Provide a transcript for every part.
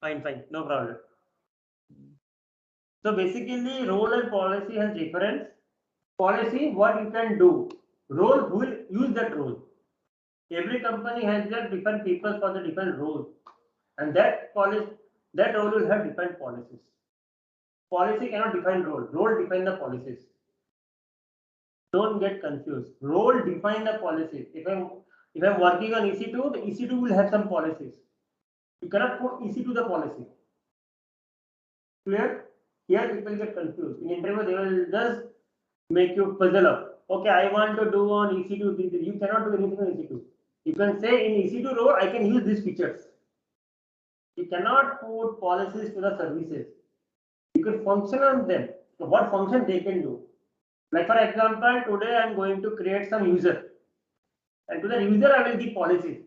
Fine, fine, no problem. So basically, role and policy has difference. Policy, what you can do. Role, who will use that role. Every company has their different people for the different roles, and that role will have different policies. Policy cannot define role. Role define the policies. Don't get confused. Role define the policies. If I'm working on EC2, the EC2 will have some policies. You cannot put EC2 the policy. Clear? Here people get confused. In interview, they will just make you puzzle up. Okay, I want to do on EC2 this. You cannot do anything on EC2. You can say in EC2 role, I can use these features. You cannot put policies to the services. You can function on them. So what function they can do? Like for example, today I am going to create some user. And to the user, I will give policies.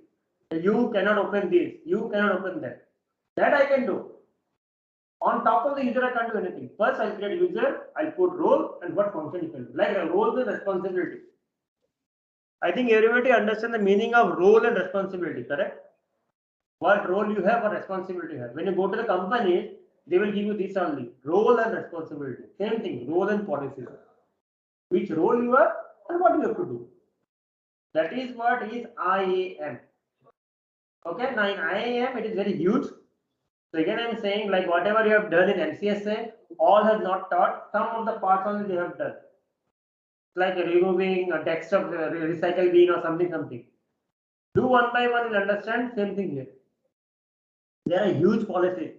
You cannot open this. You cannot open that. That I can do. On top of the user, I can't do anything. First, I'll create user. I'll put role and what function you can do. Like a role and responsibility. I think everybody understand the meaning of role and responsibility, correct? What role you have or responsibility you have. When you go to the company, they will give you this only. Role and responsibility. Same thing. Role and policies. Which role you are and what you have to do. That is what is IAM. Okay, now in IAM it is very huge. So again I am saying like whatever you have done in MCSA, all have not taught. Some of the parts only they have done. Like removing a text of recycle bin or something. Do one by one, you'll understand. Same thing here. There are huge policies.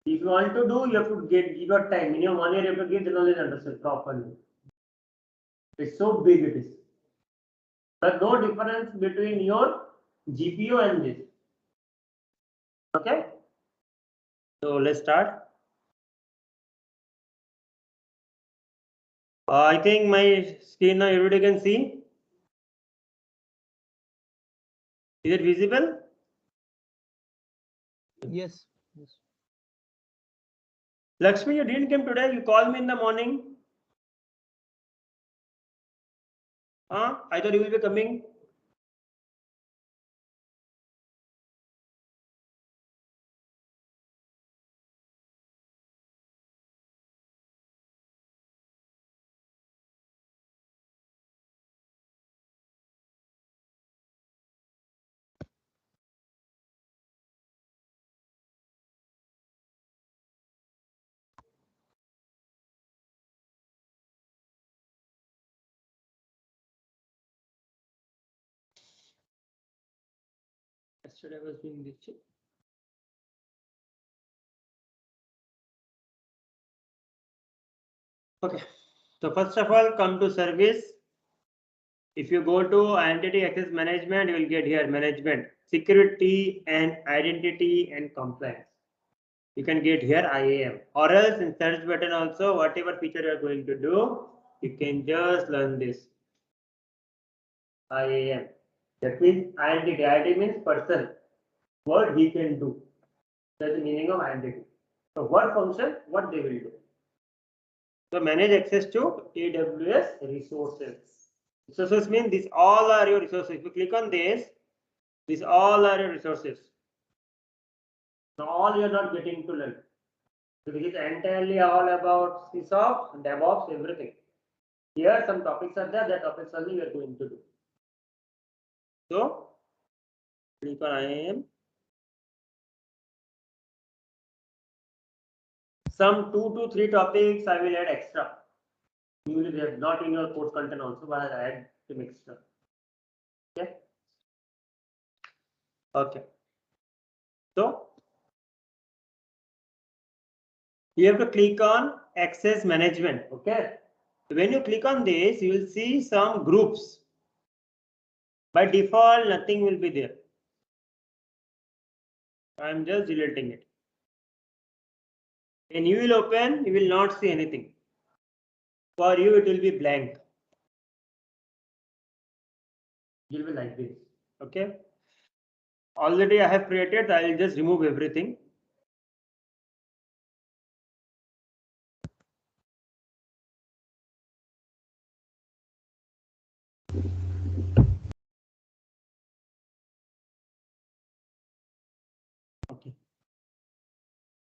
If you want to do, you have to give your time. Minimum 1 year you have to give, then only understand properly. It's so big it is. But no difference between your GPU and this. Okay. So let's start. I think my screen now everybody can see. Is it visible? Yes. Yes. Lakshmi, you didn't come today. You called me in the morning. I thought you will be coming. Yesterday I was doing this. Okay. So first of all, come to service. If you go to identity access management, you will get here management, security and identity and compliance. You can get here IAM, or else in search button also, whatever feature you are going to do, you can just learn this IAM. That means identity. Identity means person. What he can do. That's the meaning of identity. So what function, what they will do. So manage access to AWS resources. Resources mean these all are your resources. If you click on this, these all are your resources. Now all you are not getting to learn. So this is entirely all about SysOps, DevOps, everything. Here some topics are there, that topics only we are going to do. So click on IAM. Some 2 to 3 topics I will add extra. Usually they are not in your course content also, but I add them extra. Okay. Okay. So you have to click on access management. Okay. When you click on this, you will see some groups. By default, nothing will be there. I'm just deleting it. When you will open, you will not see anything. For you, it will be blank. It will be like this. Okay. Already I have created. I will just remove everything. Okay.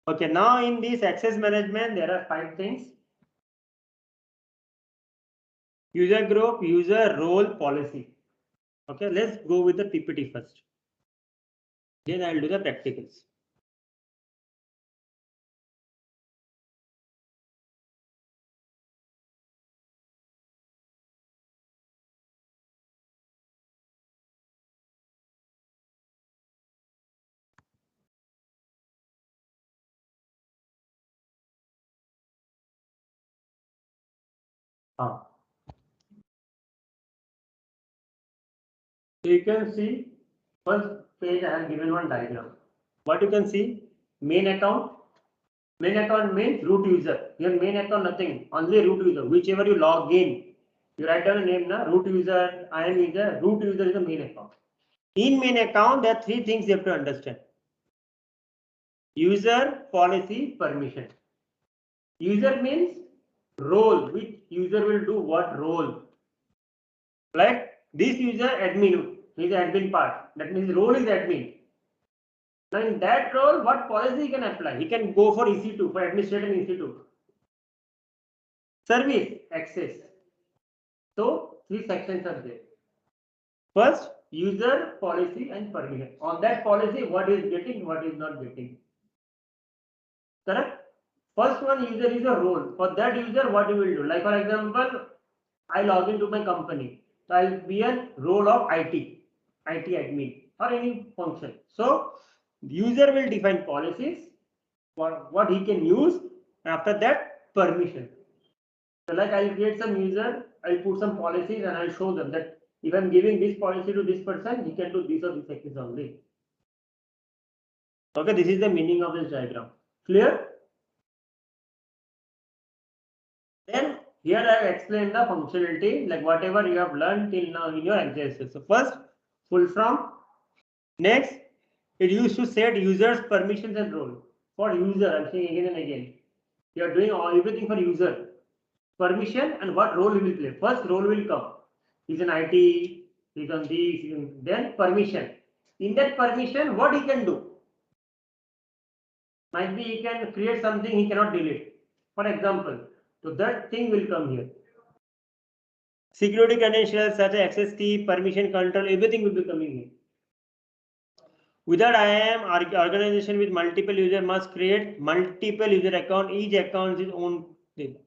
Okay, now in this access management, there are 5 things. User group, user role, policy. Okay, let's go with the PPT first. Then I'll do the practicals. So you can see first page I have given one diagram. What you can see, main account. Main account means root user. Here main account nothing, only root user. Whichever you log in, you write down a name na root user, IAM user, root user is the main account. In main account, there are 3 things you have to understand. User, policy, permission. User means role, which user will do what role. Like this user admin, he is admin part. That means his role is admin. Now in that role, what policy he can apply? He can go for EC2, for administrator in EC2. Service, access. So 3 sections are there. First, user, policy and permission. On that policy, what is getting, what is not getting. Correct? First one, user is a role. For that user, what you will do? Like for example, I log into my company. So I'll be a role of IT admin or any function. So user will define policies, what he can use. After that, permission. So like I'll create some user, I'll put some policies and I'll show them that if I'm giving this policy to this person, he can do this or this actions only. Okay, this is the meaning of this diagram. Clear? Then here I have explained the functionality, like whatever you have learned till now in your exercises. So first, full from. Next, it used to set users permissions and role. For user, I'm saying again and again. You are doing everything for user. Permission and what role he will play. First role will come. He's an IT, he's on this, then permission. In that permission, what he can do? Might be he can create something he cannot delete. For example, so that thing will come here. Security credentials such as access key, permission control, everything will be coming here. Without IAM, organization with multiple users must create multiple user account. Each account is own thing.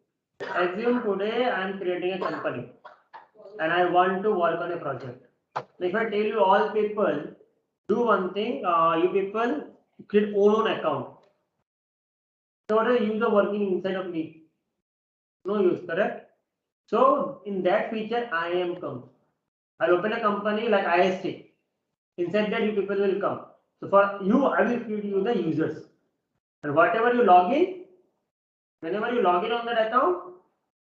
Assume today I am creating a company and I want to work on a project. If I tell you all people do one thing, you people create own account. So what is the use of working inside of me? No use, correct? So in that feature, IAM comes. I'll open a company like IST. Inside that, you people will come. So for you, I will feed you the users. And whatever you log in, whenever you log in on that account,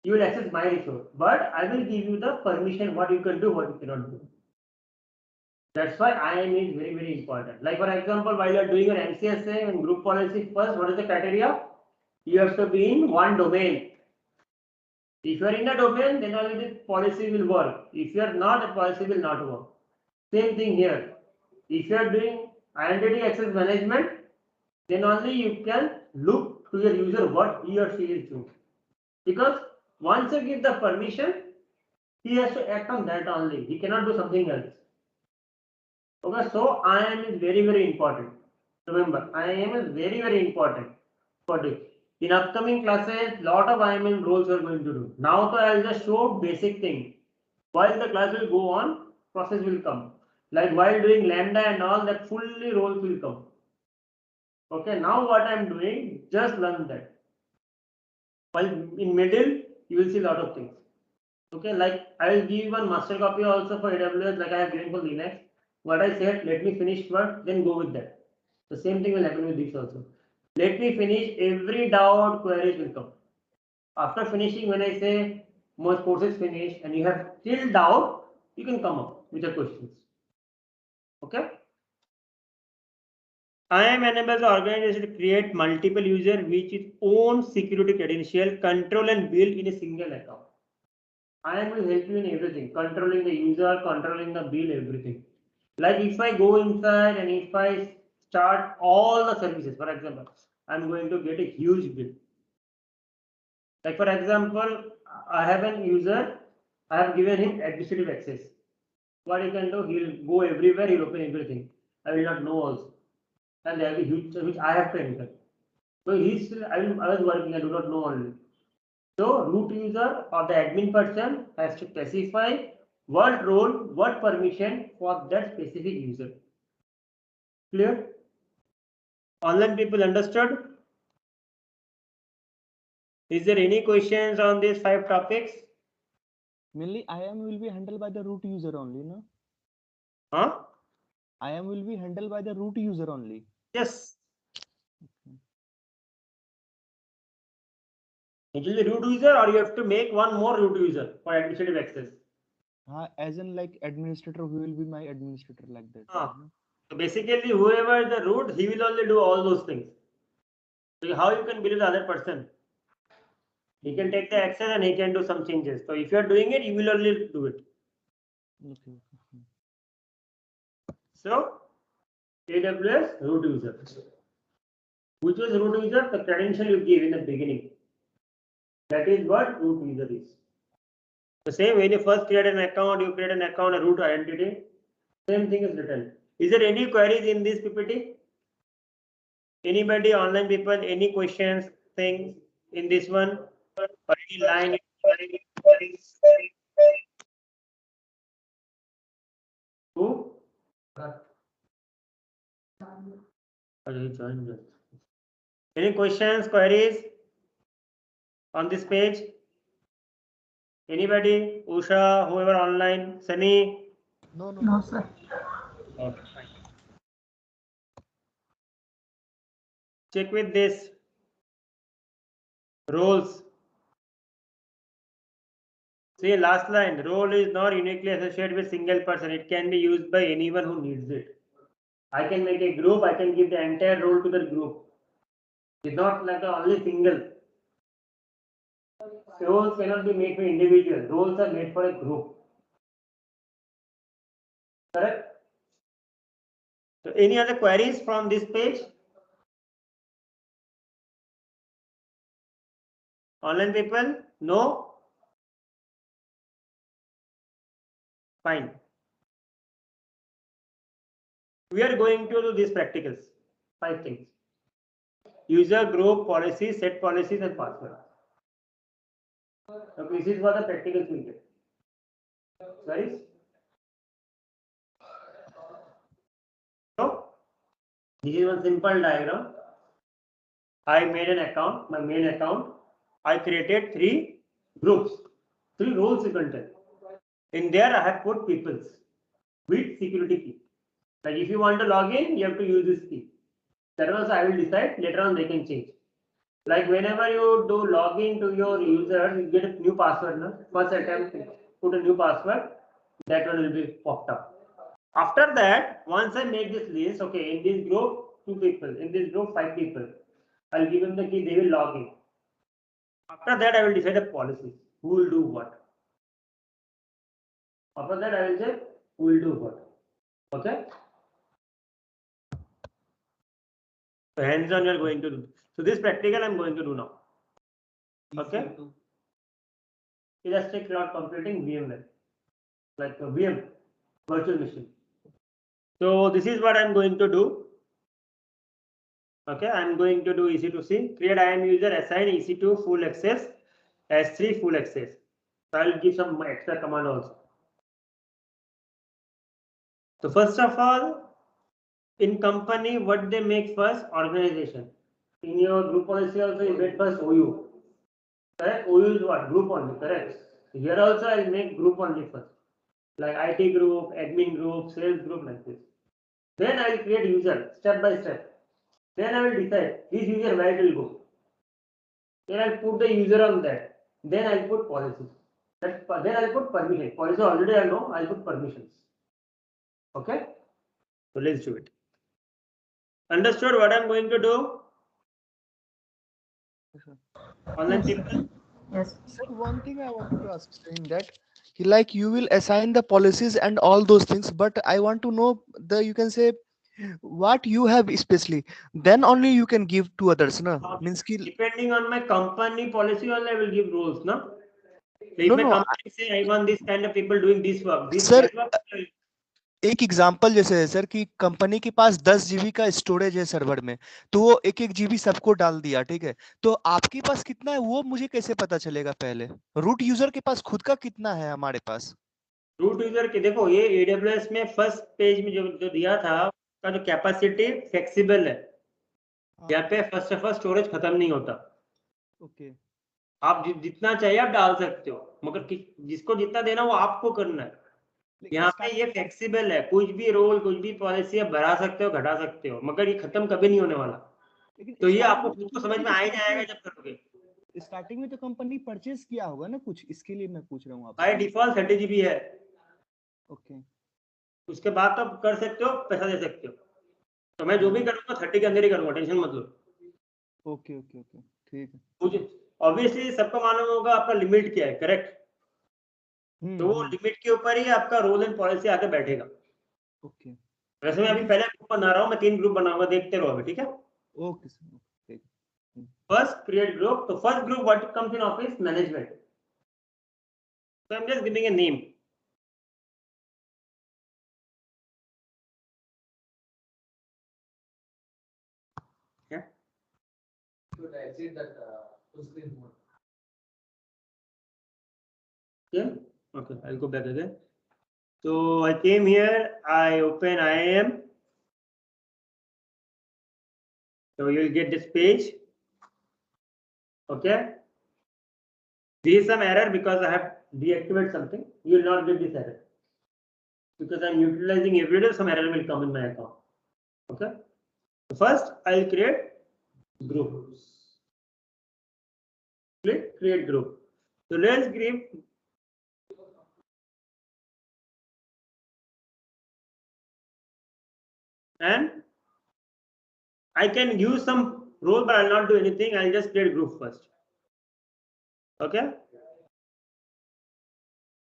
you will access my resource. But I will give you the permission what you can do, what you cannot do. That's why IAM is very, very important. Like for example, while you are doing your MCSA and group policy, first, what is the criteria? You have to be in one domain. If you are in a domain, then only the policy will work. If you are not, the policy will not work. Same thing here. If you are doing identity access management, then only you can look to your user what he or she is doing. Because once you give the permission, he has to act on that only. He cannot do something else. Okay, so IAM is very, very important. Remember, IAM is very, very important for this. In upcoming classes, lot of IAM roles we are going to do. Now, so I'll just show basic thing. While the class will go on, process will come. Like while doing Lambda and all, that fully roles will come. Okay, now what I'm doing, just learn that. While in middle, you will see a lot of things. Okay, like I will give one master copy also for AWS, like I have given for Linux. What I said, let me finish first, then go with that. The same thing will happen with this also. Let me finish, every doubt, queries will come. After finishing, when I say most courses finished and you have still doubt, you can come up with your questions. Okay. IAM enables the organization to create multiple users which its own security credential, control and build in a single account. IAM will help you in everything, controlling the user, controlling the bill, everything. Like if I go inside and if I start all the services. For example, I'm going to get a huge bill. Like for example, I have an user, I have given him administrative access. What he can do, he'll go everywhere, he'll open everything. I will not know also. And there will be huge which I have to enter. So he's still, I was working, I do not know only. So root user or the admin person has to specify what role, what permission for that specific user. Clear? Online people understood? Is there any questions on these 5 topics? Mainly IAM will be handled by the root user only, no? Huh? IAM will be handled by the root user only. Yes. It will be root user, or you have to make one more root user for administrative access. As in like administrator, who will be my administrator like that. So basically, whoever is the root, he will only do all those things. So how you can believe the other person? He can take the access and he can do some changes. So if you are doing it, you will only do it. Okay. So AWS root user. Which was root user? The credential you gave in the beginning. That is what root user is. The same when you first create an account, you create an account, a root identity. Same thing is written. Is there any queries in this PPT? Anybody, online people, any questions, things in this one? Or any line? Who? Any questions, queries on this page? Anybody? Usha, whoever online, Sunny? No, sir. Okay, fine. Check with this. Roles. See, last line. Role is not uniquely associated with single person. It can be used by anyone who needs it. I can make a group. I can give the entire role to the group. It's not like only single. Roles cannot be made for individual. Roles are made for a group. Correct? So any other queries from this page? Online people? No? Fine. We are going to do these practicals. 5 things. User group policies, set policies and password. Okay, this is what the practicals will get. Queries? So, this is one simple diagram. I made an account, my main account. I created 3 groups, 3 roles you can tell. In there, I have put peoples with security key. Like if you want to log in, you have to use this key. That also I will decide. Later on, they can change. Like whenever you do login to your user, you get a new password. No? First attempt, put a new password. That one will be popped up. After that, once I make this list, okay, in this group, 2 people, in this group, 5 people. I'll give them the key, they will log in. After that, I will decide a policy. Who will do what? After that, I will say who will do what. Okay? So hands-on you are going to do. So this practical I'm going to do now. Okay? Elastic Cloud Computing VMware. Like a VM, virtual machine. So this is what I'm going to do. Okay, I'm going to do EC2C. Create IAM user, assign EC2 full access, S3 full access. So I'll give some extra command also. So first of all, in company, what they make first? Organization. In your group policy also, you get first OU. Correct? OU is what? Group only, correct? Here also, I'll make group only first. Like IT group, admin group, sales group, like this. Then I will create user, step by step. Then I will decide this user where it will go. Then I'll put the user on that. Then I'll put policies. Then I'll put permission. Policy already I know, I'll put permissions. Okay? So let's do it. Understood what I'm going to do? Online Yes. people? Yes. Sir, one thing I wanted to ask, saying that like you will assign the policies and all those things, but I want to know the, you can say, what you have especially, then only you can give to others, na? Means ki, Depending on my company policy, only I will give roles, no? So if no, my no, company say I want this kind of people doing this work, this sir, that work, एक example जैसे है sir कि company के पास 10 GB का storage है server में, तो वो एक एक जीबी सबको डाल दिया, ठीक है? तो आपके पास कितना है वो मुझे कैसे पता चलेगा? पहले रूट यूजर के पास खुद का कितना है, हमारे पास? रूट यूजर के देखो, ये AWS में फर्स्ट पेज में जो जो दिया था, का जो कैपेसिटी फ्लेक्सिबल है। यहाँ पे फर्स्ट ऑफ ऑल स्टोरेज खत्म नहीं होता। ओके, आप जितना चाहिए आप डाल सकते हो, मगर जिसको जितना देना वो आपको करना है। लेकिन यहाँ पे स्टार्ट, ये फ्लेक्सिबल है, कुछ भी रोल कुछ भी पॉलिसी आप बढ़ा सकते हो घटा सकते हो, मगर ये खत्म कभी नहीं होने वाला। लेकिन तो ये स्टार्टिंग आपको में खुद को समझ कंपनी में तो आ ही जाएगा परचेज, जब करोगे। स्टार्टिंग में तो कंपनी परचेज किया होगा ना कुछ, इसके लिए मैं पूछ रहा हूँ बाय आपसे। डिफॉल्ट 30 GB है, ओके, उसके बाद तो आप कर सकते हो, पैसा दे सकते हो। तो मैं जो भी करूंगा 30 के अंदर ही करूंगा, टेंशन मत लो। ओके, ओके, ओके, ठीक है। मुझे ऑब्वियसली सबको मालूम होगा आपका लिमिट क्या है, करेक्ट? तो वो हम्म, लिमिट के ऊपर ही आपका रोल एंड पॉलिसी आके बैठेगा। ओके, वैसे मैं अभी लेकिन, पहले ग्रुप बना रहा हूँ, मैं 3 ग्रुप बनाऊंगा, देखते रहो अभी, ठीक है? ओके सर, ओके, ठीक है। फर्स्ट क्रिएट ग्रुप, तो first group what comes in office management, so I'm just giving a name. Yeah. Should I exit that full screen mode? Yeah. Okay, I'll go back again. So I came here, I open IAM. So you'll get this page. Okay. This is some error because I have deactivated something. You will not get this error. Because I'm utilizing every day, some error will come in my account. Okay. So first, I'll create groups. Click create group. So let's give and I can use some role, but I'll not do anything. I'll just create group first. Okay.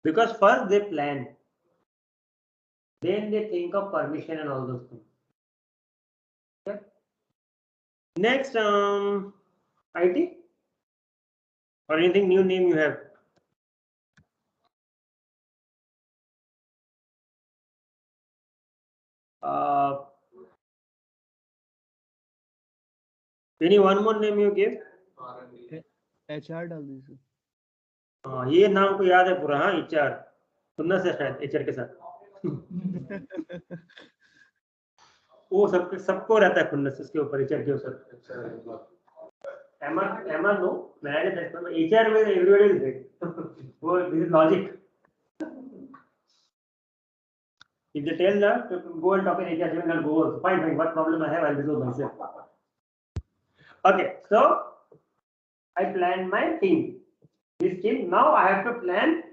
Because first they plan, then they think of permission and all those things. Okay. Next, IT or anything new name you have. Any one more name you give? R&D. HR डाल दीजिए। हाँ, ये नाम को याद है पूरा। हाँ, HR सुनना से शायद HR के साथ वो सबको रहता है खुन्नस इसके ऊपर, HR के ऊपर। Emma no, married that one. HR में everybody is dead. वो this is logic. If they tell that to go and talk in HR, they will not go. Fine, fine. What problem I have, I'll resolve myself. Okay, so I planned my team. This team, now I have to plan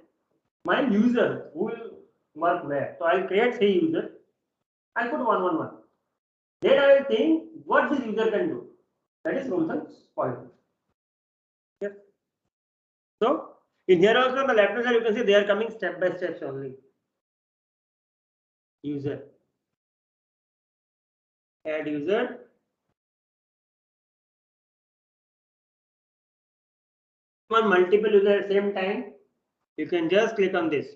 my user who will work where. So I'll create 3 users. I'll put 111. Then I will think what this user can do. That is rules and policy. Yes. So in here also on the left hand side you can see they are coming step by steps only. User. Add user. Want multiple users at the same time, you can just click on this.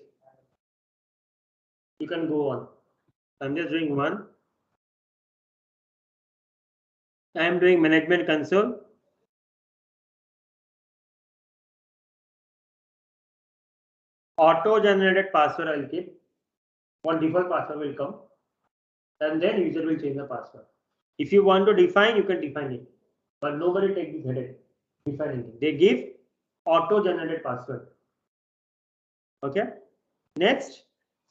You can go on. I'm just doing one. I am doing management console. Auto generated password I'll keep. One default password will come. And then user will change the password. If you want to define, you can define it. But nobody take this headache. Defining it. They give auto generated password. Okay. Next,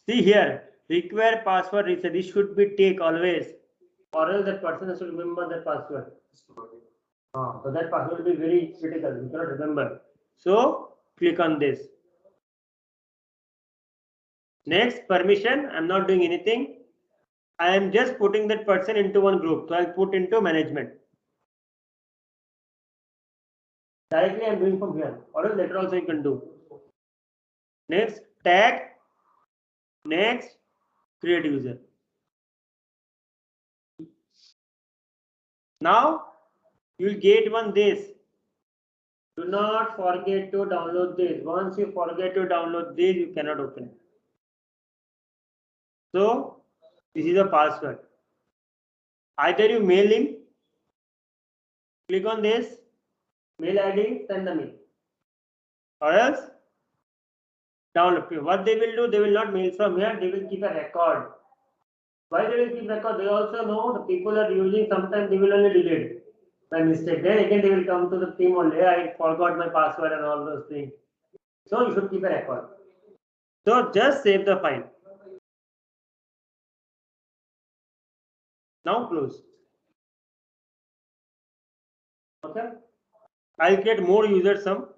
see here, require password reset. This should be take always, or else that person has to remember that password. So that password will be very critical. You cannot remember. So click on this. Next, permission. I'm not doing anything. I am just putting that person into one group. So I'll put into management. Directly I'm doing from here. Or else later also you can do. Next, tag. Next, create user. Now you will get one this. Do not forget to download this. Once you forget to download this, you cannot open. So this is a password. Either you mail him, click on this, mail ID, send the mail. Or else download. What they will do, they will not mail from here, they will keep a record. Why they will keep record? They also know the people are using, sometimes they will only delete by mistake. Then again they will come to the team only, I forgot my password and all those things. So you should keep a record. So just save the file. Now close. Okay. I'll get more users some.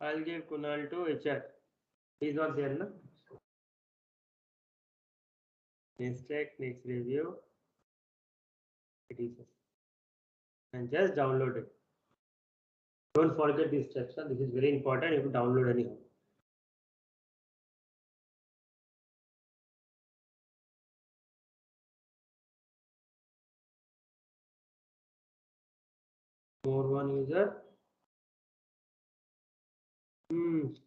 I'll give Kunal to HR. He's not there, no? Next check, next review. It is. And just download it. Don't forget these steps. Huh? This is very important. You have to download anyhow. More one user.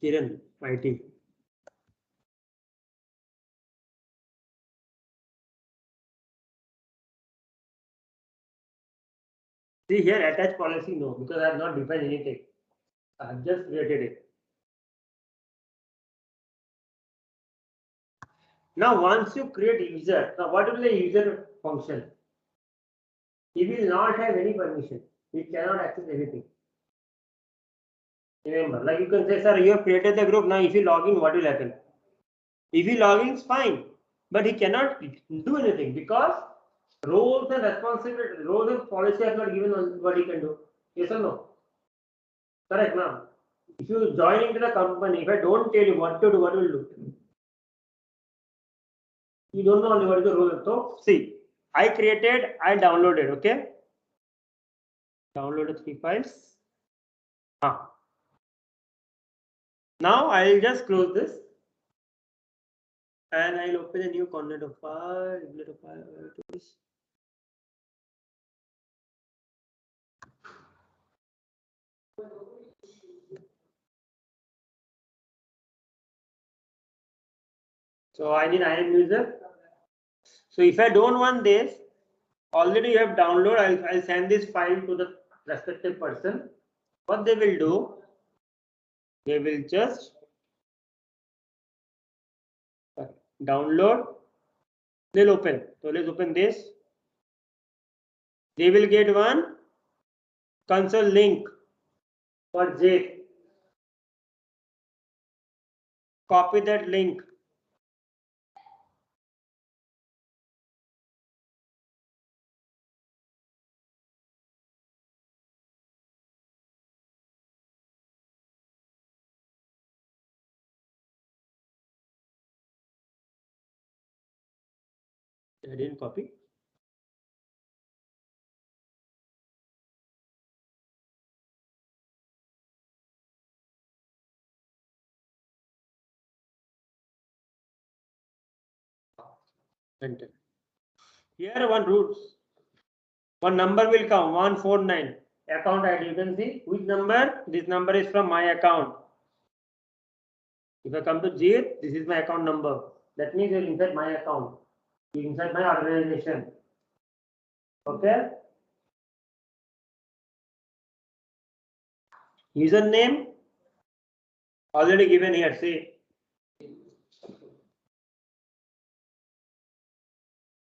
Kiran, IT. See here, attach policy, no, because I have not defined anything. I have just created it. Now, once you create user, now what will the user function? He will not have any permission. He cannot access anything. Remember, like you can say, sir, you have created the group. Now, if you log in, what will happen? If he log in, it's fine. But he cannot do anything because roles and responsibility, roles and policy are not given on what he can do. Yes or no? Correct, now. If you join into the company, if I don't tell you what to do, what will you do? You don't know only what is the role. So, see, I created, I downloaded, okay? Downloaded 3 files. Now I'll just close this and I'll open a new content of file. So I need IAM user. So if I don't want this, already you have download. I'll send this file to the respective person. What they will do, they will just download. They'll open. So let's open this. They will get one console link for J. Copy that link. I didn't copy. Enter. Here one rules. One number will come 149. Account ID. You can see which number. This number is from my account. If I come to Jit, this is my account number. That means you're inside my account. You're inside my organization. Okay. Username already given here. See.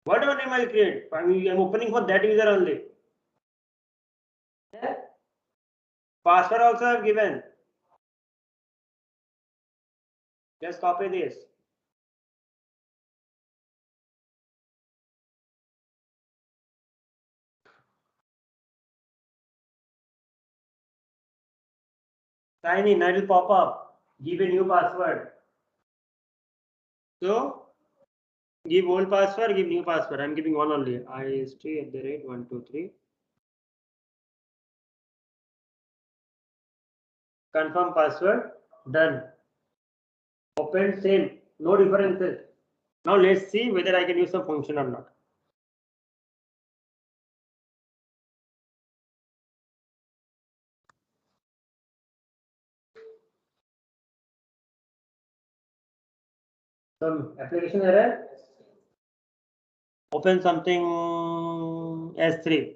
Whatever name I'll create, I'm opening for that user only. Yeah. Password also I've given. Just copy this. Sign in, it will pop up. Give a new password. So give old password, give new password. I'm giving one only. IST@123. Confirm password. Done. Open same. No differences. Now let's see whether I can use some function or not. Some application error. Open something S3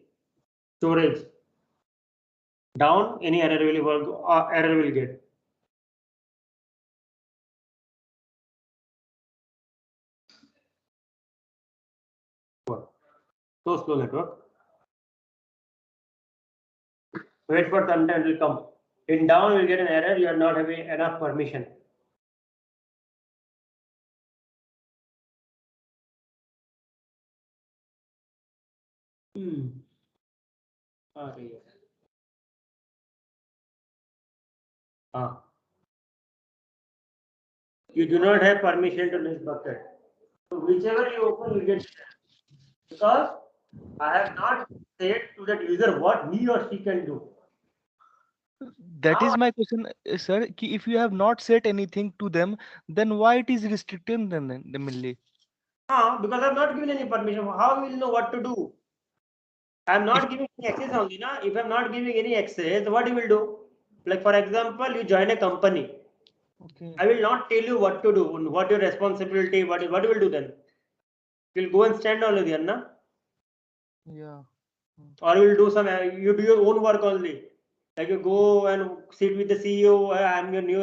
storage. Down, any error will work. Error will get. So slow network. Wait for some time, it will come. In down, you will get an error. You are not having enough permission. Okay. You do not have permission to list bucket. So whichever you open, you get because I have not said to that user what he or she can do. That Now is my question, sir. Ki if you have not said anything to them, then why it is restricting them then mainly? because I'm not given any permission. How will know what to do? I'm not If giving any access only. Na? If I'm not giving any access, what you will do? Like for example, you join a company. okay, I will not tell you what to do, what your responsibility, what you will do then? You'll go and stand only there, na? yeah, Or you will do some, you do your own work only. Like you go and sit with the CEO, I'm your new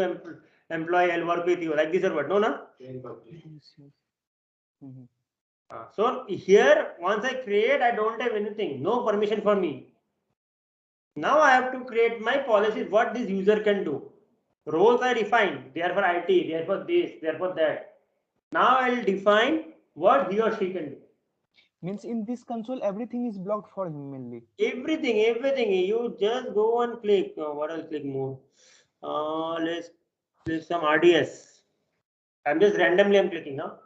employee, I'll work with you. Like this or what? No, na? yes, yes. Mhm. So here, once I create, I don't have anything, no permission for me. Now I have to create my policies, what this user can do. Roles I define, they are for IT, they are for this, they are for that. Now I'll define what he or she can do. Means in this console, everything is blocked for him mainly. Everything. You just go and click. What I'll click more. Let's click some RDS. I'm just randomly I'm clicking now.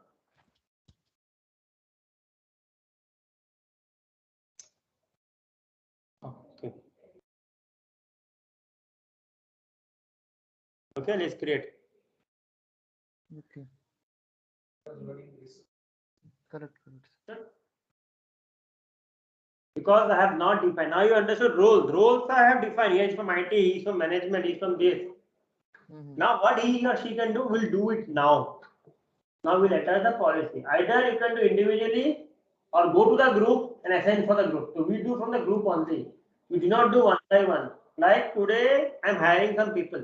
Okay. Okay, let's create. Okay, correct, correct. Because I have not defined. Now you understood roles. Roles I have defined. He is from IT, he is from management, he is from this. Now what he or she can do, will do it now. Now we'll enter the policy. Either you can do individually or go to the group and assign for the group. So we do from the group only. We do not do one by one. Like today, I'm hiring some people.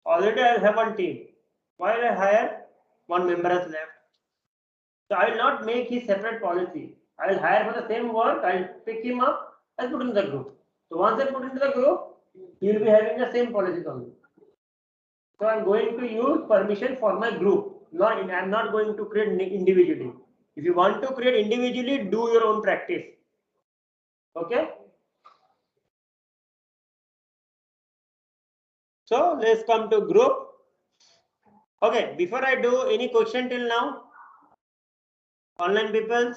Already I have one team. While I hire, one member has left. So I will not make his separate policy. I will hire for the same work. I will pick him up and put in the group. So once I put into the group, he will be having the same policies only. So I'm going to use permission for my group. I'm not going to create individually. If you want to create individually, do your own practice. Okay. So let's come to group. Okay. Before I do any question till now, online people.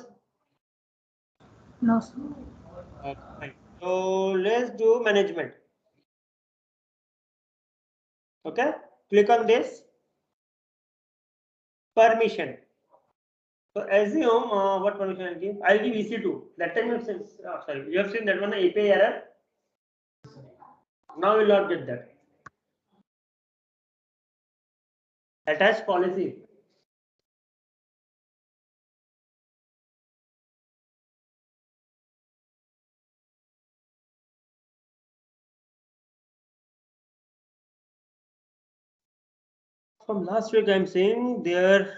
No, sir. Okay, fine. So let's do management. Okay. Click on this. Permission. So assume what permission I'll give? I'll give EC2. That time you said, sorry, you have seen that one API error. Now you will not get that. Attach policy. From last week, I'm saying they're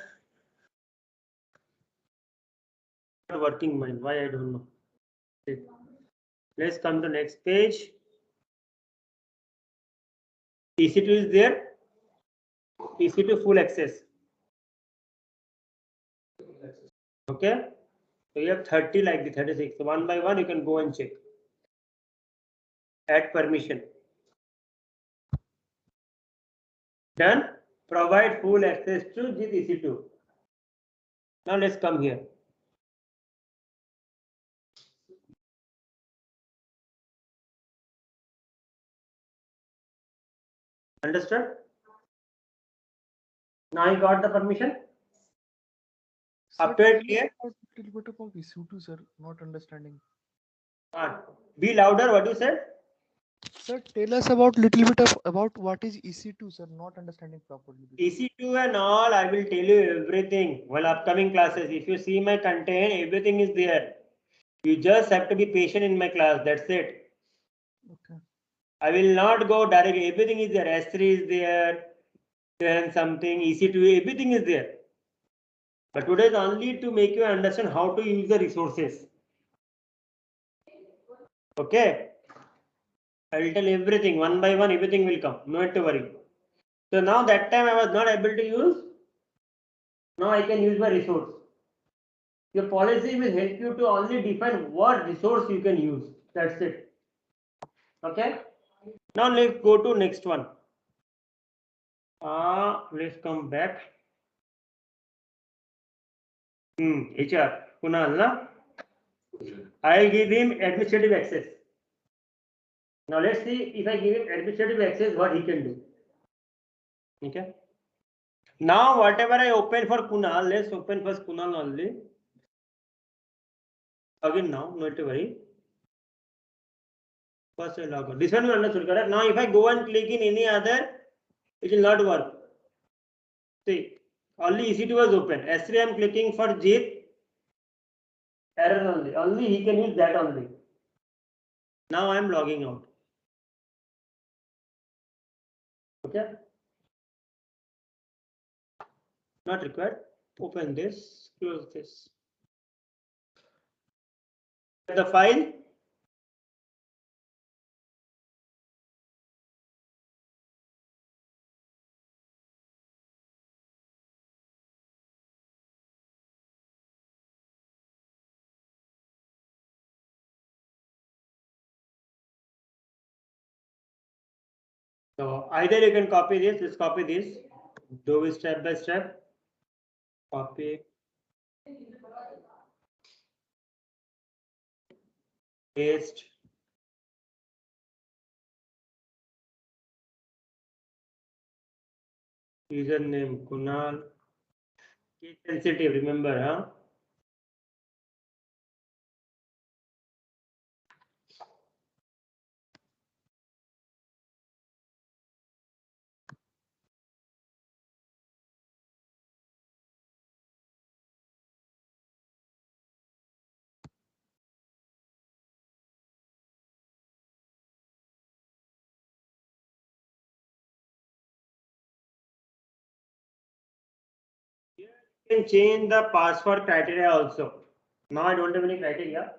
not working mine. Why I don't know. Okay. Let's come to next page. EC2 is there. EC2 full access. Okay. So you have 30 like the 36. So one by one, you can go and check. Add permission. Done. Provide full access to this EC2. Now let's come here. Understood? Now you got the permission? Up to it clear? Little bit about EC2, sir. Not understanding. Be louder. What you said? Sir, tell us about little bit of about what is EC2, sir. Not understanding properly. EC2 and all, I will tell you everything. Well, upcoming classes. If you see my content, everything is there. You just have to be patient in my class. That's it. Okay. I will not go directly. Everything is there. S3 is there. Then something EC2, everything is there. But today is only to make you understand how to use the resources. Okay. I will tell everything one by one. Everything will come. No need to worry. So now that time I was not able to use. Now I can use my resource. Your policy will help you to only define what resource you can use. That's it. Okay. Now let's go to next one. Let's come back. HR. Kunal, na? I'll give him administrative access. Now let's see if I give him administrative access, what he can do. Okay. Now whatever I open for Kunal, let's open first Kunal only. Again now, not to worry. First I log out. This one you understood, correct? Now if I go and click in any other, it will not work. See, only EC2 was open. S3 I am clicking for Jit. Error only. Only he can use that only. Now I am logging out. Okay. Not required. Open this. Close this. The file. So either you can copy this, let's copy this, do it step by step, copy, paste, username Kunal, case sensitive, remember, huh? You can change the password criteria also. Now I don't have any criteria.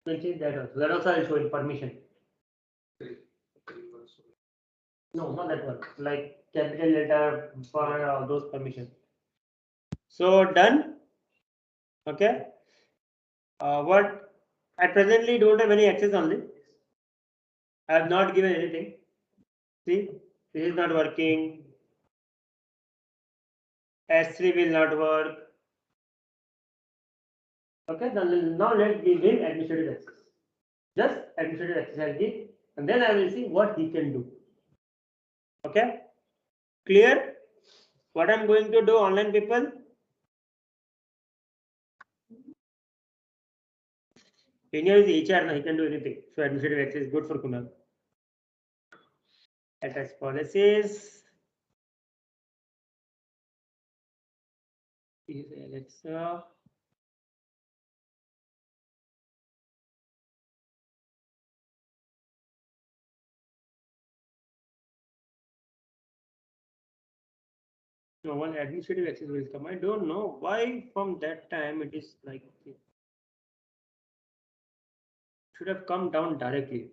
You can change that also. That also I'll show in permission. No, not that one. Like capital letter for those permissions. So done. Okay. What I presently don't have any access only. I have not given anything. See, this is not working. S3 will not work. Okay, then now let's give him administrative access. Just administrative access I'll give, and then I will see what he can do. Okay, clear? What I'm going to do, online people? Senior is HR, now he can do anything. So administrative access is good for Kunal. Attach policies. Is Alexa. No one administrative access will come. I don't know why from that time it is like this. Should have come down directly.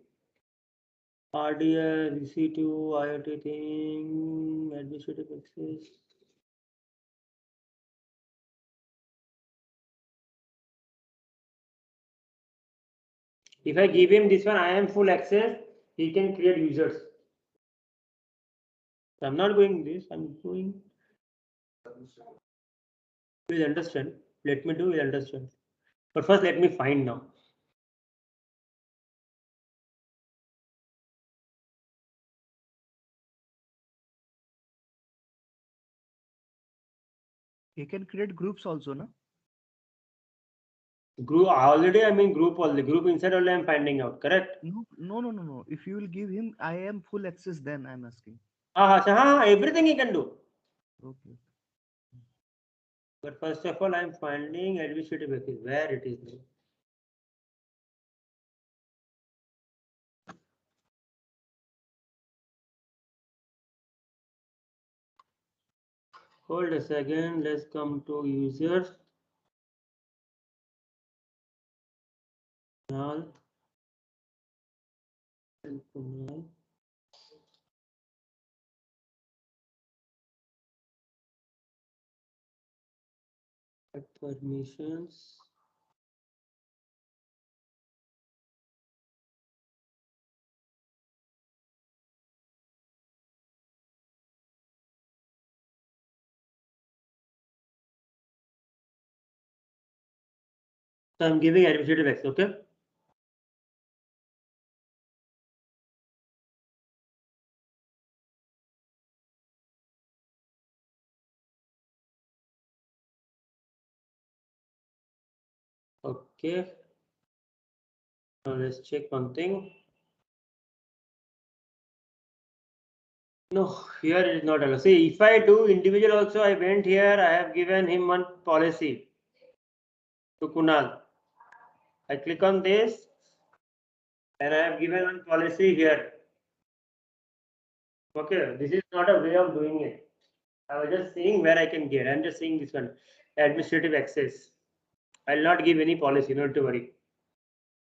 RDS, EC2, IoT thing, administrative access. If I give him this one, I am full access, he can create users. So I'm not going this, I'm going. Will understand. Let me do, will understand. But first, let me find now. He can create groups also, no? Group already. I mean group only. Group inside only. I'm finding out. Correct. No. If you will give him IAM full access, then I'm asking. Everything he can do. Okay. But first of all, I'm finding administrative access. Where it is now. Hold a second. Let's come to users. Kunal. And Kunal. Permissions. So I'm giving administrative access. Okay. Okay. Now let's check one thing. No, here it is not allowed. See, if I do individual also, I went here, I have given him one policy to Kunal. I click on this and I have given one policy here. Okay, this is not a way of doing it. I was just seeing where I can get. I'm just seeing this one, administrative access. I'll not give any policy, not to worry.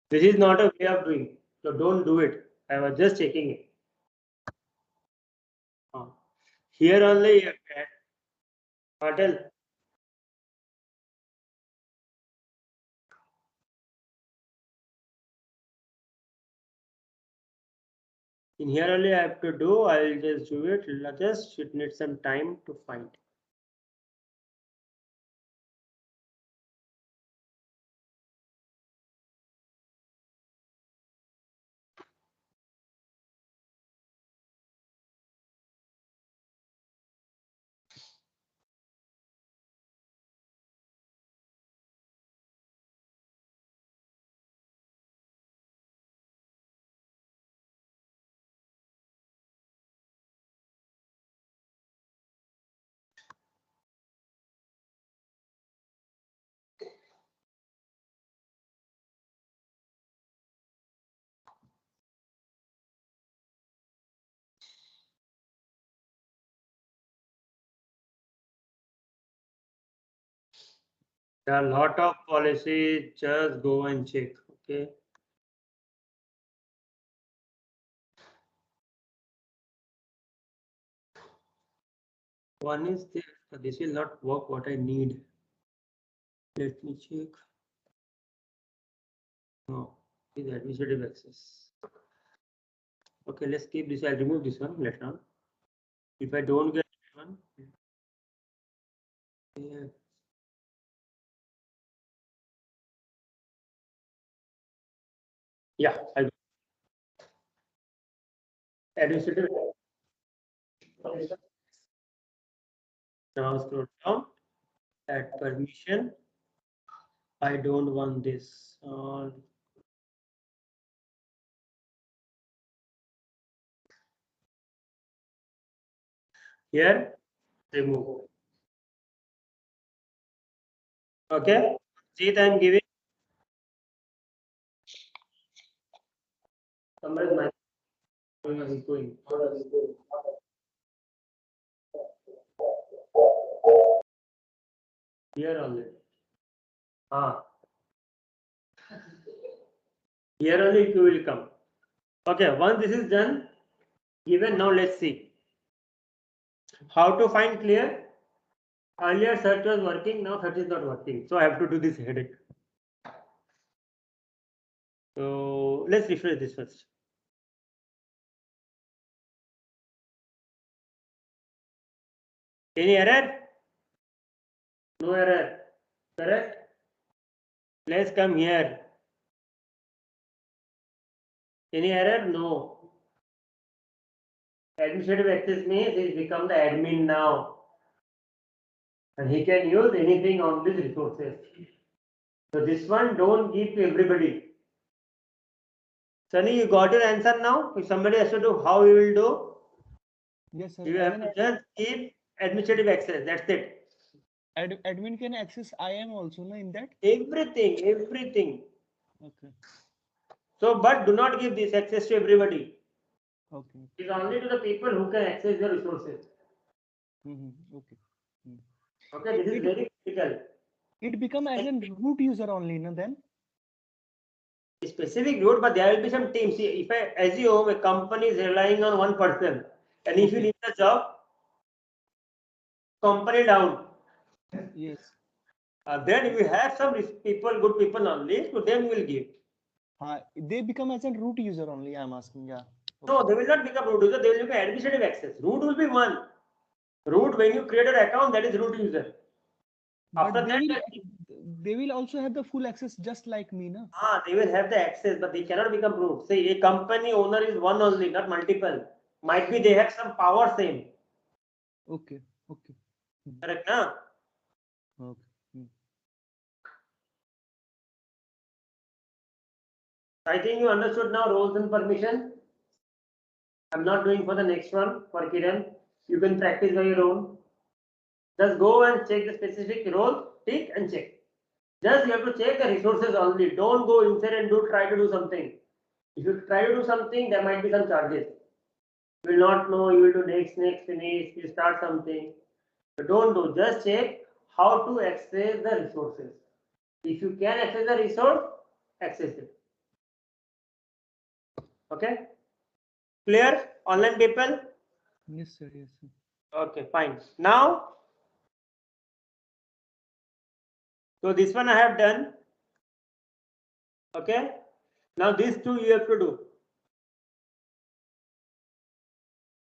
This is not a way of doing. So don't do it. I was just checking it. Here only hotel. In here only I have to do. I'll just do it. Just it needs some time to find. There are a lot of policies. Just go and check. Okay. One is this. This will not work. What I need. Let me check. No, this is administrative access. Okay, let's keep this. I'll remove this one later on. If I don't get this one, yeah, I administrative. Now scroll down. Add permission. I don't want this. Here, remove. Okay. See, I'm giving. Somewhere is my going. Here only. Here only it will come. Okay, once this is done, given now let's see. How to find clear? Earlier search was working, now search is not working. So I have to do this headache. So let's refresh this first. Any error? No error. Correct? Let's come here. Any error? No. Administrative access means it's become the admin now. and he can use anything on these resources. So this one don't give to everybody. Sunny, you got your answer now? If somebody has to do, how you will do? Yes, sir. You have to just give administrative access. That's it. Admin can access IAM also, no, in that? Everything, everything. Okay. So, but do not give this access to everybody. Okay. It is only to the people who can access the resources. Okay. Okay, this is very critical. It become as a root user only, no, then? A specific route, but there will be some teams. See, if I assume a company is relying on one person, and if you Okay. need the job, company down. Yes. Then if you have some people, good people only, to them will give. They become as a root user only, I'm asking, yeah. No, they will not become root user, they will become administrative access. Root will be one. Root, when you create an account, that is root user. After But that, they will also have the full access just like me, no? they will have the access, but they cannot become root. Say a company owner is one only, not multiple. Might be they have some power same. Okay. Okay. Correct, na? Okay. I think you understood now roles and permission. I'm not doing for the next one for Kiran. You can practice by your own. Just go and check the specific role, tick and check. Just you have to check the resources only. Don't go inside and try to do something. If you try to do something, there might be some charges. You will not know, you will do next, finish, you start something. So don't do, just check how to access the resources. If you can access the resource, access it. Okay? Clear? Online people? Yes, sir. Yes, sir. Okay, fine. Now, so this one I have done. Okay? Now these two you have to do.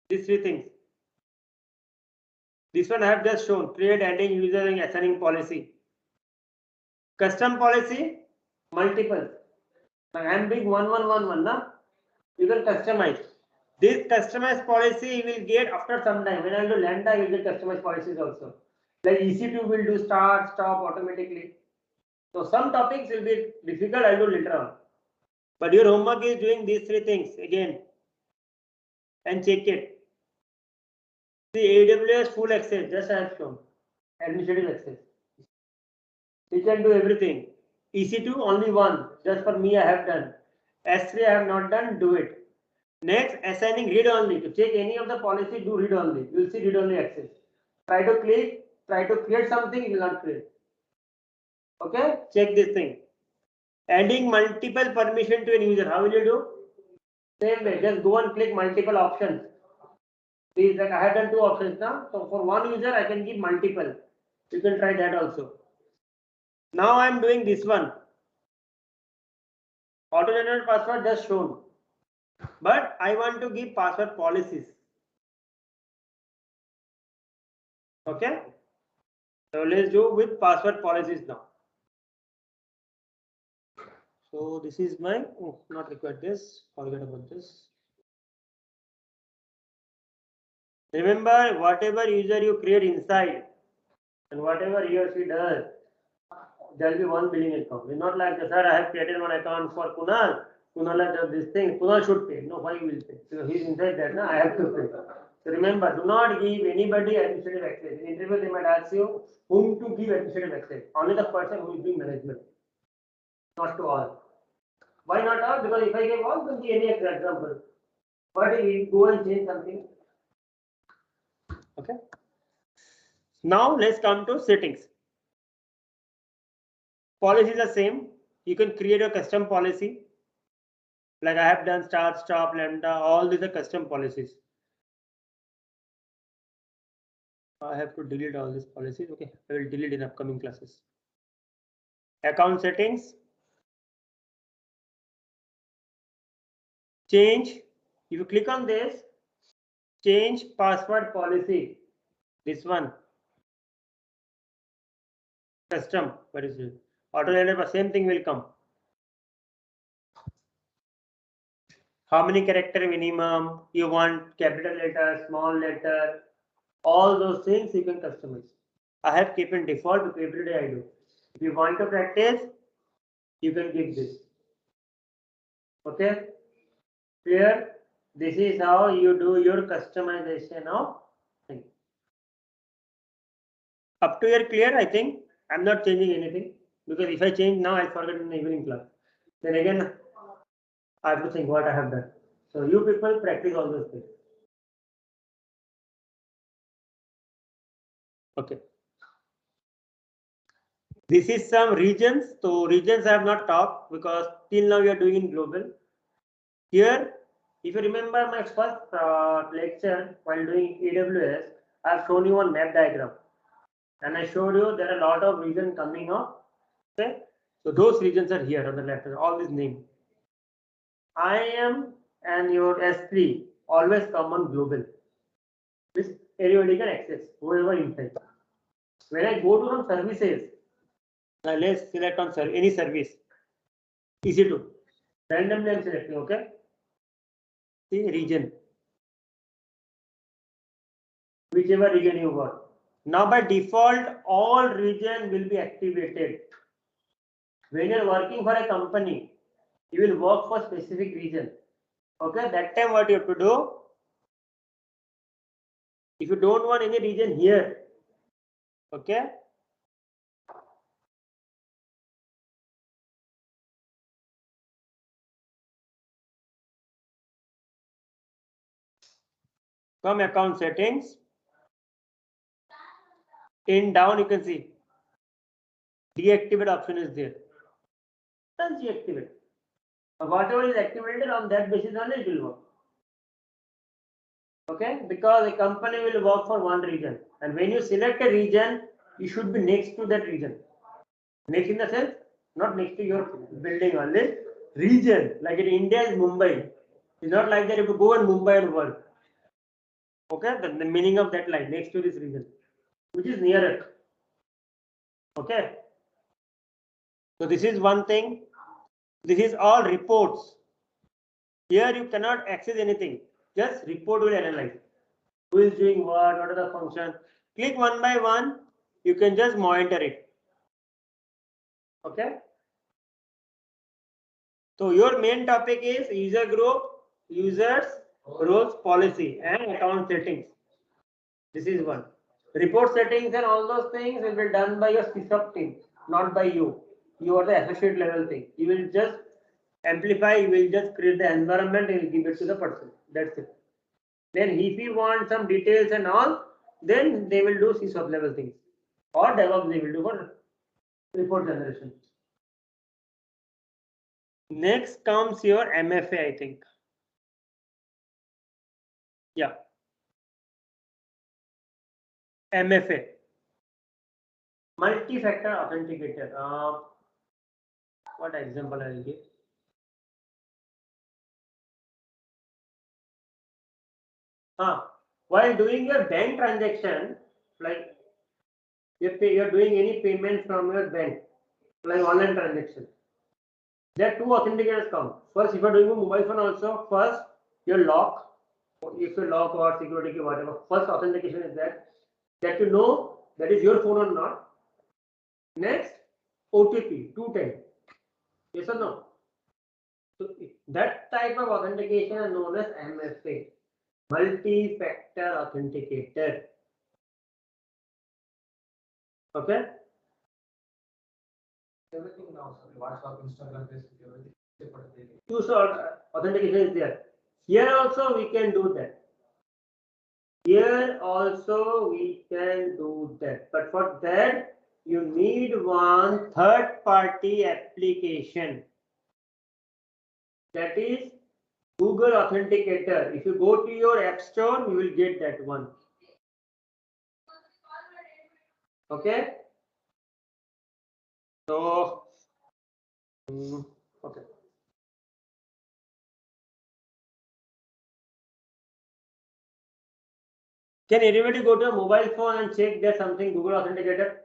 These three things. This one I have just shown. Create, adding, user and assigning policy. Custom policy, multiple. I am doing 1111, na? You can customize. This customized policy you will get after some time. When I do Lambda, you will get customized policies also. Like EC2 will do start, stop automatically. So some topics will be difficult, I'll do later on. But your homework is doing these three things again. And check it. The AWS full access, just I have shown. Administrative access. You can do everything. EC2 only one. Just for me I have done. S3 I have not done, do it. Next, assigning read only. To check any of the policy, do read only. You will see read only access. Try to click, try to create something, it will not create. Okay, check this thing. Adding multiple permission to a user. How will you do? Same way, just go and click multiple options. See, like I have done two options now. So for one user, I can give multiple. You can try that also. Now I am doing this one. Auto generate password just shown. But I want to give password policies. Okay. So let's do with password policies now. So this is my, not required this, forget about this. Remember, whatever user you create inside and whatever he or she does, there will be one billing account. It's not like, sir, I have created one account for Kunal. Kunal does this thing. Kunal should pay. No, why will pay? So he's inside that. No, I have to pay. So remember, do not give anybody administrative access. In interview, they might ask you whom to give administrative access. Only the person who is doing management, not to all. Why not all? Because if I give all, then be any example. But if you go and change something. Okay. Now let's come to settings. Policies are same. You can create a custom policy. Like I have done start, stop, lambda, all these are custom policies. I have to delete all these policies. Okay, I will delete in upcoming classes. Account settings. Change. If you click on this, change password policy. This one. Custom. What is it? Auto render, same thing will come. How many character minimum you want, capital letter, small letter, all those things you can customize. I have kept in default because every day I do. If you want to practice, you can give this. Okay, clear? This is how you do your customization of thing. Up to here clear, I think. I'm not changing anything because if I change now, I'll forget in the evening class. Then again, I have to think what I have done. So you people practice all those things. Okay. This is some regions. So regions I have not talked because till now we are doing in global. Here, if you remember my first lecture while doing AWS, I have shown you one map diagram. And I showed you there are a lot of regions coming up. Okay. So those regions are here on the left, all these names. IAM and your S3 always come on global. This everybody can access, whoever inside. When I go to some services, let's select on any service. Easy to. Randomly I'm selecting, okay? See region. Whichever region you want. Now by default, all region will be activated. When you're working for a company, you will work for specific region. Okay, that time what you have to do? If you don't want any region here, okay? Come account settings. In down you can see deactivate option is there. Then deactivate. Whatever is activated on that basis only it will work. Okay, because a company will work for one region, and when you select a region, you should be next to that region. Next in the sense, not next to your building only. Region, like in India is Mumbai. It's not like that if you go in Mumbai and work. Okay, the meaning of that line, next to this region, which is nearer. Okay. So this is one thing. This is all reports. Here you cannot access anything. Just report will analyze. Who is doing what are the function. Click one by one. You can just monitor it. Okay. So your main topic is user group, users, roles, policy, and account settings. This is one. Report settings and all those things will be done by your SysOp team, not by you. You are the associate level thing. You will just amplify, you will just create the environment and give it to the person. That's it. Then if you want some details and all, then they will do SysOp level things. Or DevOps they will do for report generation. Next comes your MFA, I think. Yeah. MFA. Multi-factor authenticator. What example I will give? While doing your bank transaction, like if you're doing any payment from your bank, like online transaction, there are two authenticators come. First, if you're doing a mobile phone also, first your lock, if you lock or security key, whatever, first authentication is that you know that is your phone or not. Next, OTP, 210. Yes or no? So that type of authentication is known as MFA, multi-factor authenticator. Okay. Everything now, sir. WhatsApp, Instagram, Facebook, everything. Two-shot authentication is there. Here also we can do that. Here also we can do that. But for that, you need one third-party application. That is Google Authenticator. If you go to your App Store, you will get that one. Okay. So, okay. Can everybody go to a mobile phone and check there's something Google Authenticator?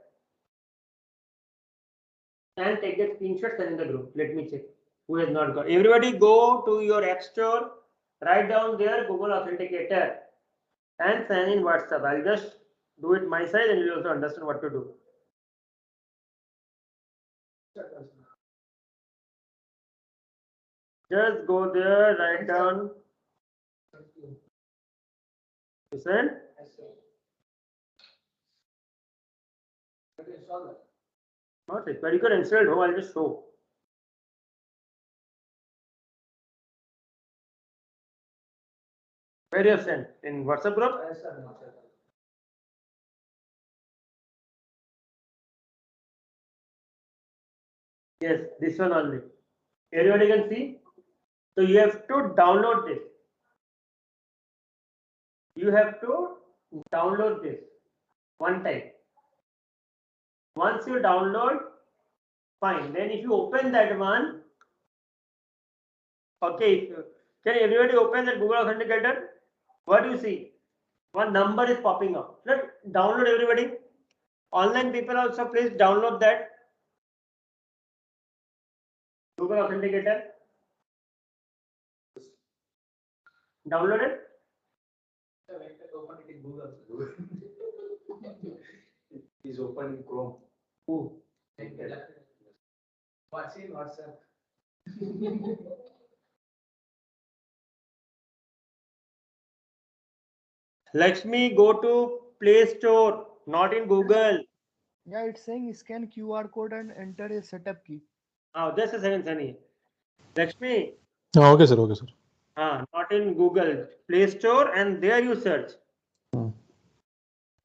And take that screenshot, send in the group. Let me check who has not got. Everybody go to your App Store, write down there Google Authenticator and send in WhatsApp. I'll just do it my side and you will also understand what to do. Just go there, write down, listen. Not it, but you can install it home, I'll just show. Where you have sent? In WhatsApp group? Yes, this one only. Everybody can see? So you have to download this. You have to download this one time. Once you download, fine. Then if you open that one, okay, can everybody open that Google Authenticator? What do you see? One number is popping up. Let's download everybody. Online people also please download that Google Authenticator. Download it. Open it in Google. He's opening Chrome. Who? What's in WhatsApp? Lakshmi, go to Play Store, not in Google. Yeah, it's saying scan QR code and enter a setup key. Oh, just a second, Sunny. Lakshmi, Okay, sir. Okay, sir. not in Google. Play Store, and there you search.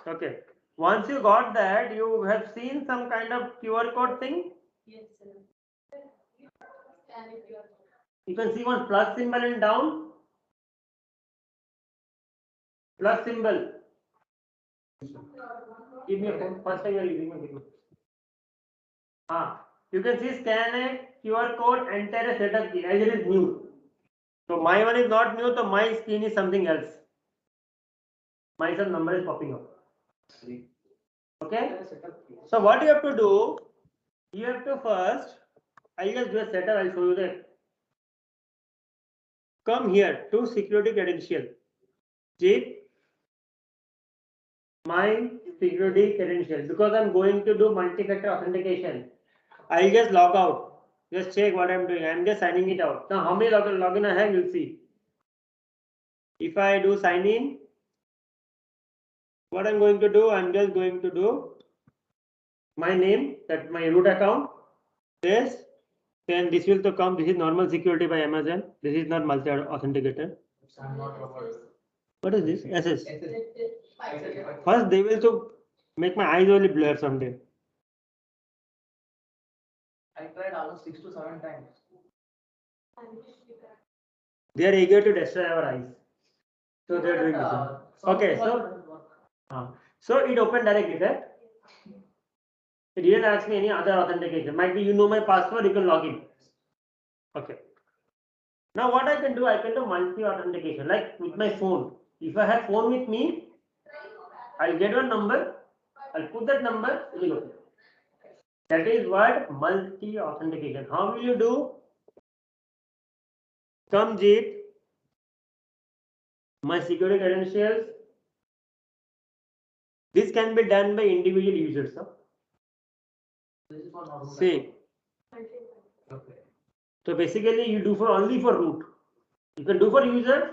Okay. Once you got that, you have seen some kind of QR code thing. Yes, sir. Scan it here. You can see one plus symbol in down. Plus symbol. Give me a phone. First time you are using my phone. You can see scan a QR code, enter a setup key as it is new. So my one is not new, so my screen is something else. My some number is popping up. Okay. So what you have to do, you have to first, I'll just do a setup, I'll show you that. Come here to security credential. Check my security credential because I'm going to do multi-factor authentication. I'll just log out. Just check what I'm doing. I'm just signing it out. Now, how many login I have, you'll see. If I do sign in, what I'm going to do, I'm just going to do my name, that my root account, this, then this will to come. This is normal security by Amazon. This is not multi authenticator. I'm not Robert. What is this? SS. SS. First, they will to make my eyes only blur someday. I tried almost 6 to 7 times. They are eager to destroy our eyes. So they are doing this. Okay, so it opened directly there. It didn't ask me any other authentication. Might be you know my password, you can log in. Okay. Now what I can do multi authentication, like with my phone. If I have phone with me, I'll get one number, I'll put that number, it will open. That is what multi authentication. How will you do? Come Jeet, my security credentials. This can be done by individual users. Huh? This is for normal. See. Okay. So basically you do for only for root. You can do for users,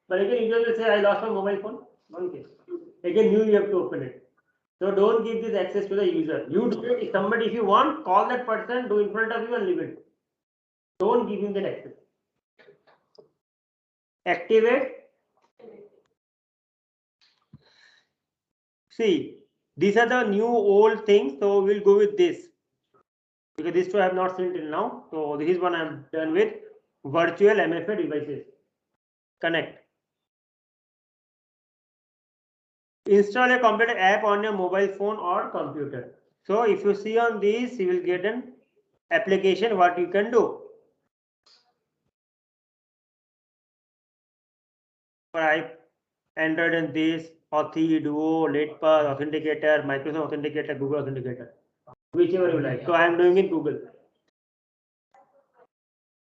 but again user will say I lost my mobile phone. One case. Again you have to open it. So don't give this access to the user. You do it. If somebody, if you want, call that person, do in front of you and leave it. Don't give him that access. Activate. See, these are the new old things. So we'll go with this. Because these two I have not seen till now. So this is one I am done with. Virtual MFA devices. Connect. Install a computer app on your mobile phone or computer. So if you see on these, you will get an application what you can do. I entered in this Authy, Duo, LatePass, Authenticator, Microsoft Authenticator, Google Authenticator, whichever you like. So I am doing it Google.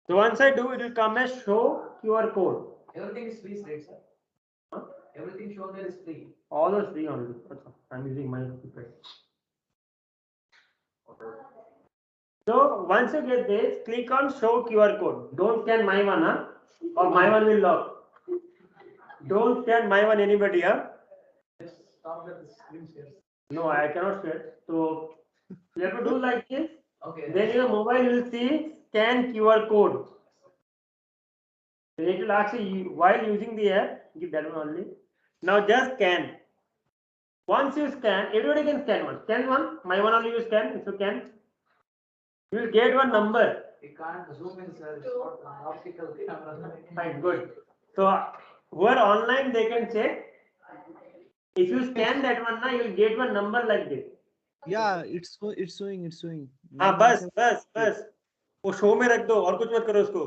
So once I do, it will come as show QR code. Everything is free, right, sir? Huh? Everything shown there is free. All those free only. I'm using my prepaid. So once you get this, click on show QR code. Don't scan my one, huh? Or my one will lock. Don't scan my one, anybody, huh? Just stop the screen shares. No, I cannot share. So you have to do like this. Okay. Then your mobile will see scan QR code. It will actually, while using the app, give that one only. Now just scan. Once you scan, everybody can scan one. Scan one. My one only you scan. If you can, you will get one number. We can't zoom in, sir. It's not an optical camera. Fine, good. So who are online, they can check. If you scan that one, now you will get one number like this. Yeah, it's showing. हाँ बस बस बस वो show में रख दो और कुछ मत करो उसको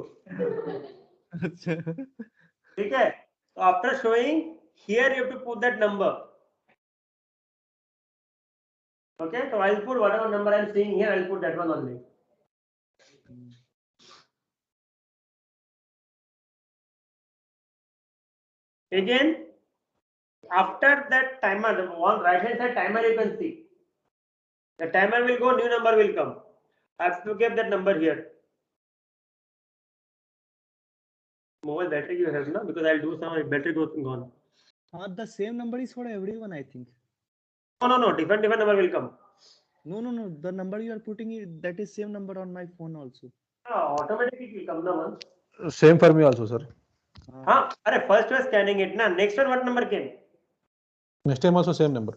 ठीक है तो after showing here you have to put that number okay so I'll put whatever number I'm seeing here I'll put that one only again after that timer the one right hand side timer you can see the timer will go new number will come I have to give that number here mobile battery you have no because I'll do some battery goes gone The same number is for everyone, I think. no different number will come No. The number you are putting that is same number on my phone also. automatically it will come now once Same for me also, sir. हाँ अरे first was scanning it ना next one what number came Next time also same number.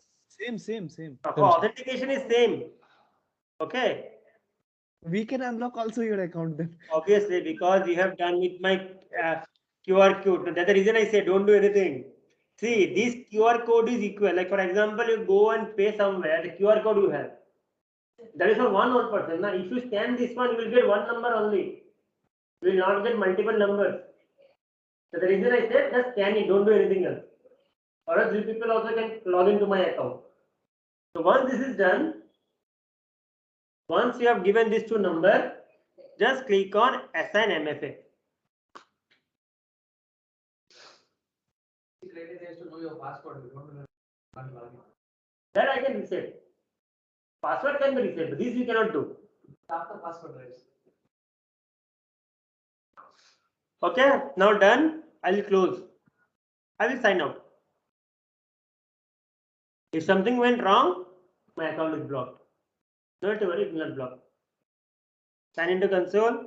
Same. authentication is same okay We can unlock also your account then. obviously because you have done with my QR code that's the reason I say don't do anything see this QR code is equal like for example you go and pay somewhere the QR code you have that is for one person now if you scan this one you will get one number only you will not get multiple numbers so the reason I said just scan it don't do anything else or else you people also can log into my account so once this is done once you have given these two numbers just click on assign MFA Credit has to know your password. You don't know can't log in. that I can reset password can be reset but this you cannot do Tap the password, right? okay now done I will close I will sign out if something went wrong my account is blocked don't worry it's not blocked sign into console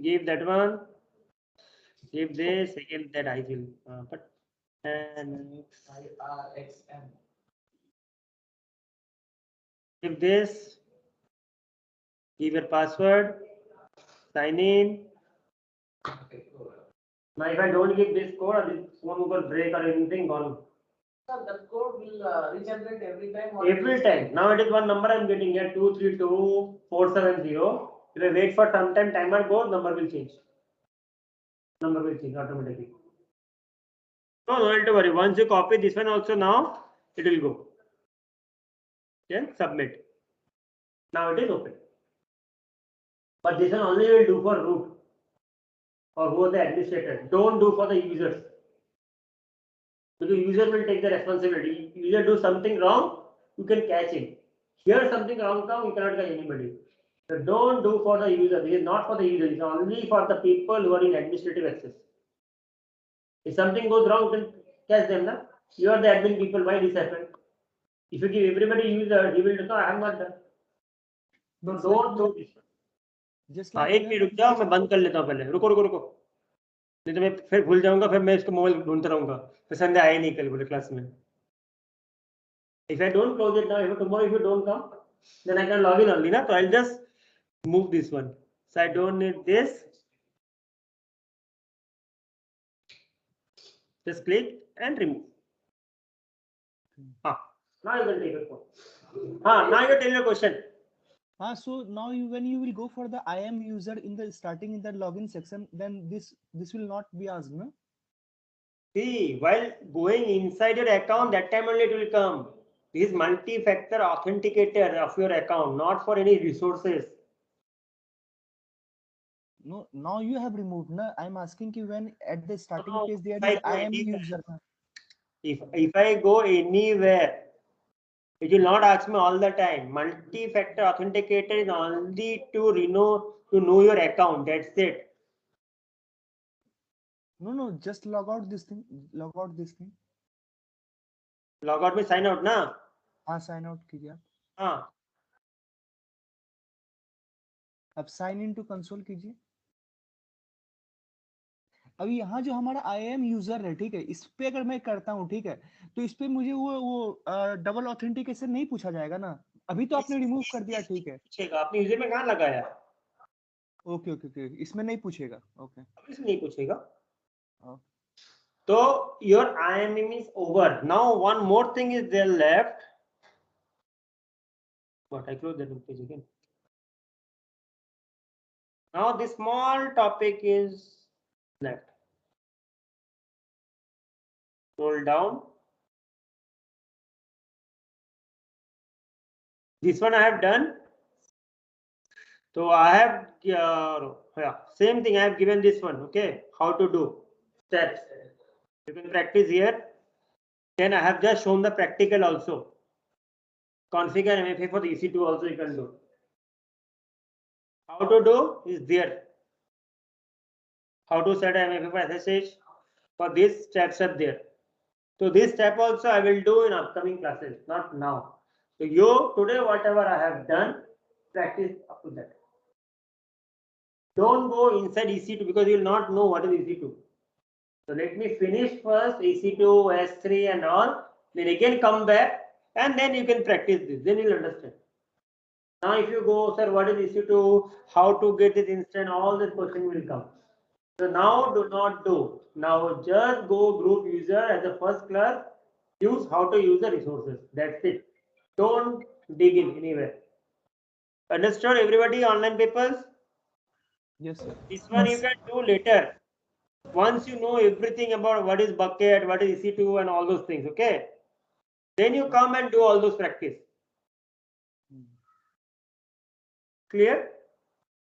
give that one give this again that I will but and IRXM. give this give your password sign in Okay, go. now if I don't give this code this phone will break or anything gone Sir, the code will regenerate every time. Or every time now it is one number I'm getting here 232470 if I wait for some time timer goes number will change automatically no need to worry once you copy this one also now it will go then submit now it is open but this one only will do for root or who are the administrators don't do for the users because user will take the responsibility if user do something wrong you can catch him here something wrong come you cannot catch anybody so don't do for the user this is not for the user it's only for the people who are in administrative access if something goes wrong you can catch them na? You are the admin people why this happened if you give everybody user he will no I have not done so don't do this Just हाँ like एक minute रुक जाओ मैं बंद कर लेता हूँ पहले रुको नहीं तो मैं फिर भूल जाऊंगा फिर मैं इसको मोबाइल ढूंढता रहूंगा फिर संडे आए नहीं कल बोले क्लास में if I don't close it now if tomorrow if you don't come then I can log in only na so I'll just move this one so I don't need this just click and remove now you can take a phone now you tell your question so now when you will go for the I am user in the starting in the login section, then this will not be asked, no? see while going inside your account that time only it will come this is multi-factor authenticator of your account not for any resources No, now you have removed. Na, I'm asking you when at the starting No, page there if I is go I am anywhere- user. Na. if I go anywhere, it will not ask me all the time. Multi-factor authenticator is only to know your account. That's it. No, no, just log out this thing. Log out this thing. Log out में sign out ना. हाँ, sign out कीजिए आप. हाँ. अब sign into console कीजिए. अभी यहाँ जो हमारा IAM यूजर है, ठीक है, इस पे अगर मैं करता हूँ, ठीक है, तो इस पे मुझे वो डबल ऑथेंटिकेशन नहीं पूछा जाएगा ना. अभी तो आपने रिमूव कर दिया, ठीक है. पूछेगा आपने यूजर में कहाँ लगाया? ओके ओके ओके, इसमें नहीं पूछेगा. ओके. इसमें नहीं पूछेगा. हाँ. So your IMM is over. Now one more thing is there left. But I close that page again. Now this small topic is left. Scroll down. This one I have done. So I have yeah, same thing I have given this one. Okay, how to do steps. You can practice here. Then I have just shown the practical also. Configure MFA for the EC2 also you can do. How to do is there. How to set MFA for SSH. For this steps are there. So this step also I will do in upcoming classes, not now. So you today whatever I have done, practice up to that. Don't go inside EC2 because you will not know what is EC2. So let me finish first EC2, S3 and all. Then again come back and then you can practice this. Then you'll understand. Now if you go, sir, what is EC2? How to get this instant? All this question will come. So now do not do. Now just go group user as a first class. Use how to use the resources. That's it. Don't dig in anywhere. Understood everybody? Online papers? Yes sir. This one you can do later. Once you know everything about what is bucket, what is EC2 and all those things, okay? Then you come and do all those practice. Clear?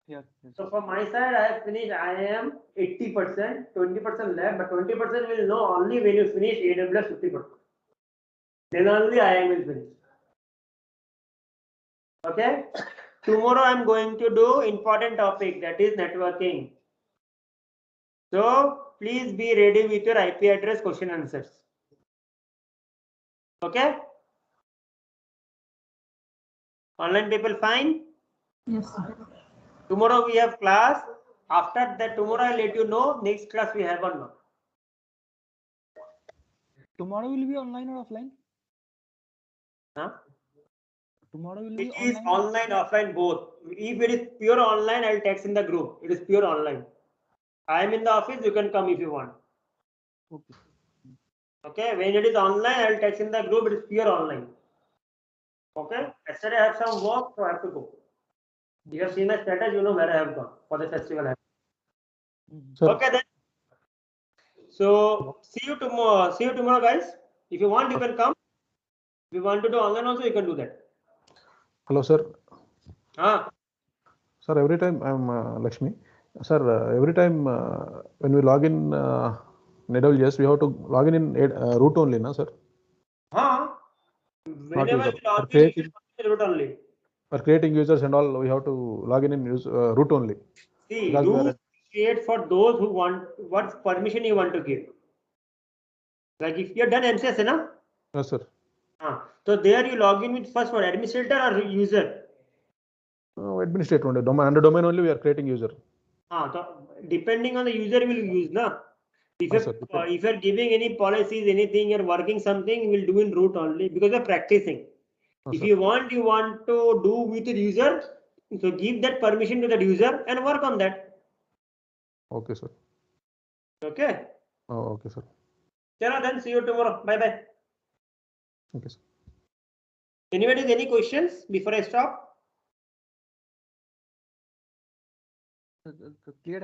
Yes. Yes. So from my side, I have finished IAM 80%, 20% left, but 20% will know only when you finish AWS 50%. Then only IAM will finish. Okay? Tomorrow I am going to do important topic, that is networking. So please be ready with your IP address question answers. Okay? Online people fine? Yes, sir. Tomorrow we have class. After that, tomorrow I'll let you know next class we have or not. Tomorrow will be online or offline? Huh? Tomorrow will be It is online. online, offline, both. If it is pure online, I'll text in the group. It is pure online. I am in the office, you can come if you want. Okay. Okay, when it is online, I'll text in the group, it is pure online. Okay, yesterday I have some work, so I have to go. You have seen my status, you know where I have gone for the festival. Sir, Okay then. So see you tomorrow, guys. If you want, you can come. If you want to do online also, you can do that. hello, sir. Ah, Sir, every time I'm Lakshmi. Sir, every time when we log in AWS, we have to log in root only, na, sir? huh? Whenever user. you log For in, creating- you should root only. For creating users and all, we have to log in use, root only. See, Because we are rules create for those who want what permission you want to give. Like if you have done MCS, na? Yes, sir. So there you log in with first one administrator or user. Administrator only. Under domain only, we are creating user. So depending on the user will use na. If Yes, sir. if you're giving any policies, anything, you're working something, you will do in root only because you're practicing. Yes, If sir. you want to do with the user, so give that permission to the user and work on that. Okay, sir. Okay. Oh, okay, sir. Chalo, then see you tomorrow. Bye bye. Okay, sir. Anybody has any questions before I stop? Clear.